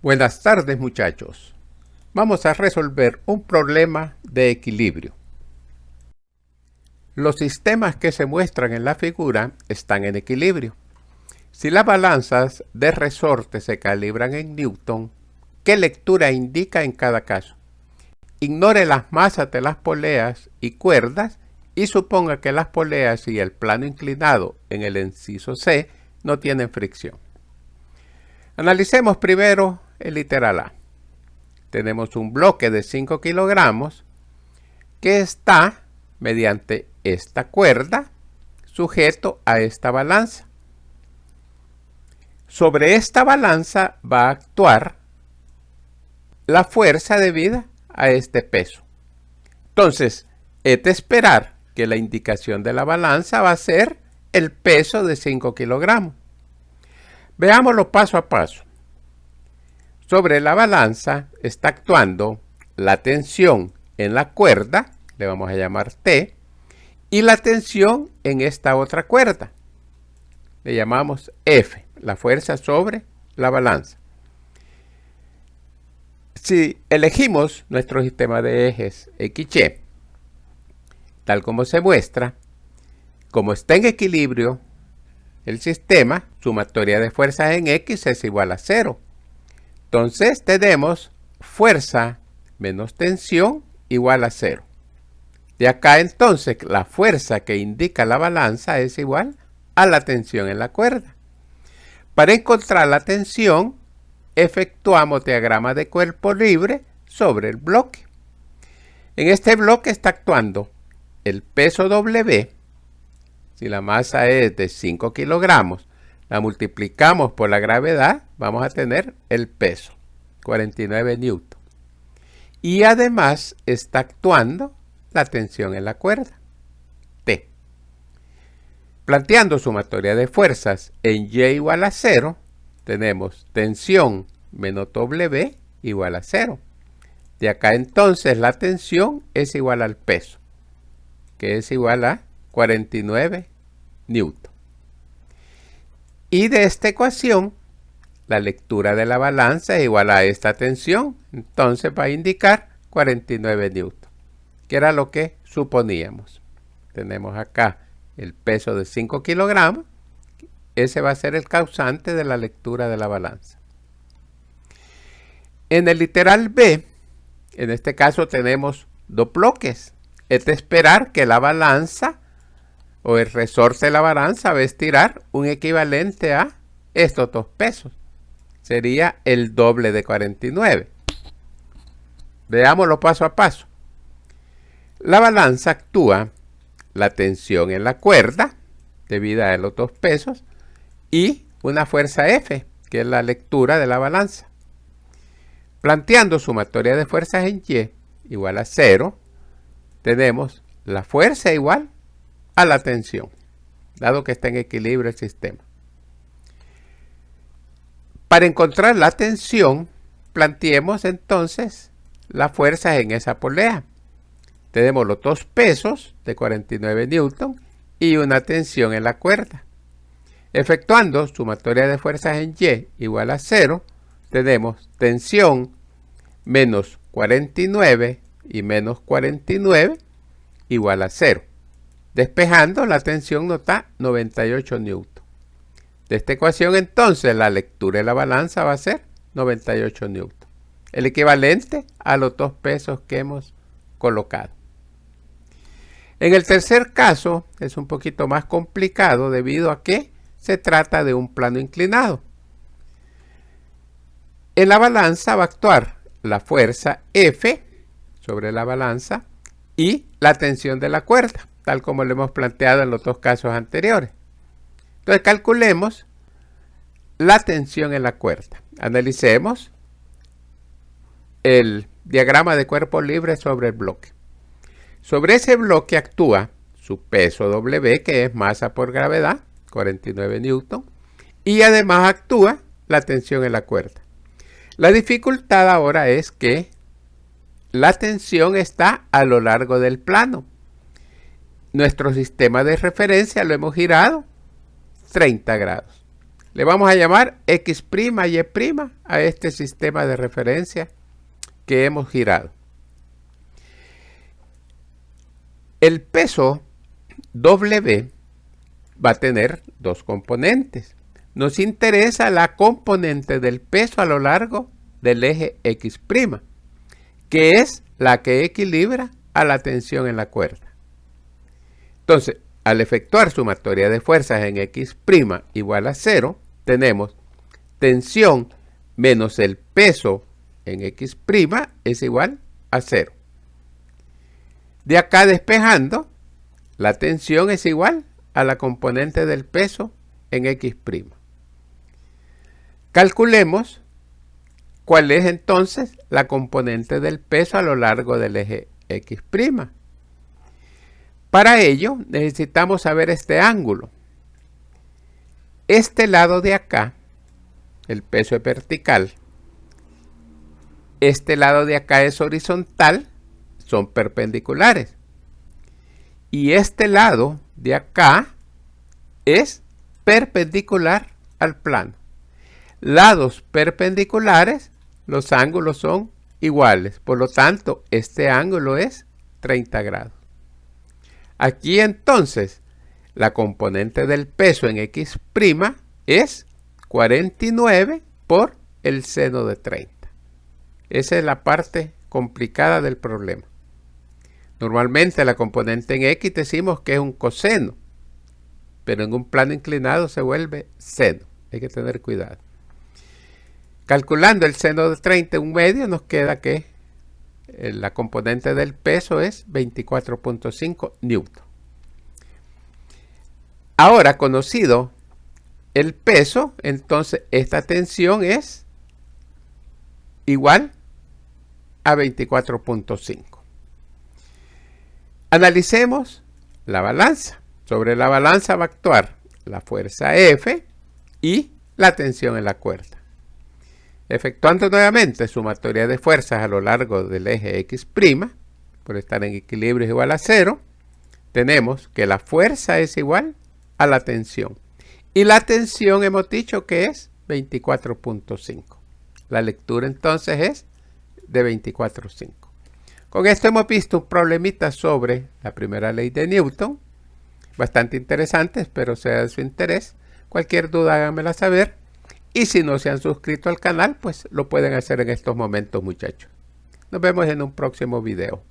Buenas tardes, muchachos. Vamos a resolver un problema de equilibrio. Los sistemas que se muestran en la figura están en equilibrio. Si las balanzas de resorte se calibran en Newton, ¿qué lectura indica en cada caso? Ignore las masas de las poleas y cuerdas y suponga que las poleas y el plano inclinado en el inciso C no tienen fricción. Analicemos primero el literal A. Tenemos un bloque de 5 kilogramos que está, mediante esta cuerda, sujeto a esta balanza. Sobre esta balanza va a actuar la fuerza debida a este peso. Entonces, es de esperar que la indicación de la balanza va a ser el peso de 5 kilogramos. Veámoslo paso a paso. Sobre la balanza está actuando la tensión en la cuerda, le vamos a llamar T, y la tensión en esta otra cuerda, le llamamos F, la fuerza sobre la balanza. Si elegimos nuestro sistema de ejes XY, tal como se muestra, como está en equilibrio el sistema, sumatoria de fuerzas en X es igual a 0. Entonces tenemos fuerza menos tensión igual a 0. De acá entonces la fuerza que indica la balanza es igual a la tensión en la cuerda. Para encontrar la tensión, efectuamos diagrama de cuerpo libre sobre el bloque. En este bloque está actuando el peso W. Si la masa es de 5 kilogramos, la multiplicamos por la gravedad, vamos a tener el peso, 49 newton. Y además está actuando la tensión en la cuerda, T. Planteando sumatoria de fuerzas en Y igual a 0, tenemos tensión menos W igual a 0. De acá entonces la tensión es igual al peso, que es igual a 49 newton. Y de esta ecuación, la lectura de la balanza es igual a esta tensión, entonces va a indicar 49 newton, que era lo que suponíamos. Tenemos acá el peso de 5 kilogramos, ese va a ser el causante de la lectura de la balanza. En el literal B, en este caso tenemos dos bloques. Es de esperar que la balanza o el resorte de la balanza va a estirar un equivalente a estos dos pesos. Sería el doble de 49. Veámoslo paso a paso. La balanza actúa la tensión en la cuerda, debida a los dos pesos, y una fuerza F, que es la lectura de la balanza. Planteando sumatoria de fuerzas en Y igual a 0, tenemos la fuerza igual a la tensión, dado que está en equilibrio el sistema. Para encontrar la tensión, planteemos entonces las fuerzas en esa polea. Tenemos los dos pesos de 49 newton y una tensión en la cuerda. Efectuando sumatoria de fuerzas en Y igual a 0, tenemos tensión menos 49 y menos 49 igual a 0. Despejando, la tensión nos da 98 newton. De esta ecuación entonces la lectura de la balanza va a ser 98 newton, el equivalente a los dos pesos que hemos colocado. En el tercer caso es un poquito más complicado debido a que se trata de un plano inclinado. En la balanza va a actuar la fuerza F sobre la balanza y la tensión de la cuerda, tal como lo hemos planteado en los dos casos anteriores. Entonces calculemos la tensión en la cuerda. Analicemos el diagrama de cuerpo libre sobre el bloque. Sobre ese bloque actúa su peso W, que es masa por gravedad, 49 newton, y además actúa la tensión en la cuerda. La dificultad ahora es que la tensión está a lo largo del plano. Nuestro sistema de referencia lo hemos girado 30 grados. Le vamos a llamar X', Y' a este sistema de referencia que hemos girado. El peso W va a tener dos componentes. Nos interesa la componente del peso a lo largo del eje X', que es la que equilibra a la tensión en la cuerda. Entonces, al efectuar sumatoria de fuerzas en X' igual a 0, tenemos tensión menos el peso en X' es igual a 0. De acá despejando, la tensión es igual a la componente del peso en X'. Calculemos cuál es entonces la componente del peso a lo largo del eje X'. Para ello necesitamos saber este ángulo. Este lado de acá, el peso es vertical. Este lado de acá es horizontal, son perpendiculares. Y este lado de acá es perpendicular al plano. Lados perpendiculares, los ángulos son iguales. Por lo tanto, este ángulo es 30 grados. Aquí entonces, la componente del peso en X' es 49 por el seno de 30. Esa es la parte complicada del problema. Normalmente la componente en X decimos que es un coseno, pero en un plano inclinado se vuelve seno. Hay que tener cuidado. Calculando el seno de 30 un medio, nos queda que la componente del peso es 24.5 newton. Ahora, conocido el peso, entonces esta tensión es igual a 24.5. Analicemos la balanza. Sobre la balanza va a actuar la fuerza F y la tensión en la cuerda. Efectuando nuevamente sumatoria de fuerzas a lo largo del eje X', por estar en equilibrio es igual a 0, tenemos que la fuerza es igual a la tensión. Y la tensión hemos dicho que es 24.5. La lectura entonces es de 24.5. Con esto hemos visto un problemita sobre la primera ley de Newton. Bastante interesante, espero sea de su interés. Cualquier duda háganmela saber. Y si no se han suscrito al canal, pues lo pueden hacer en estos momentos, muchachos. Nos vemos en un próximo video.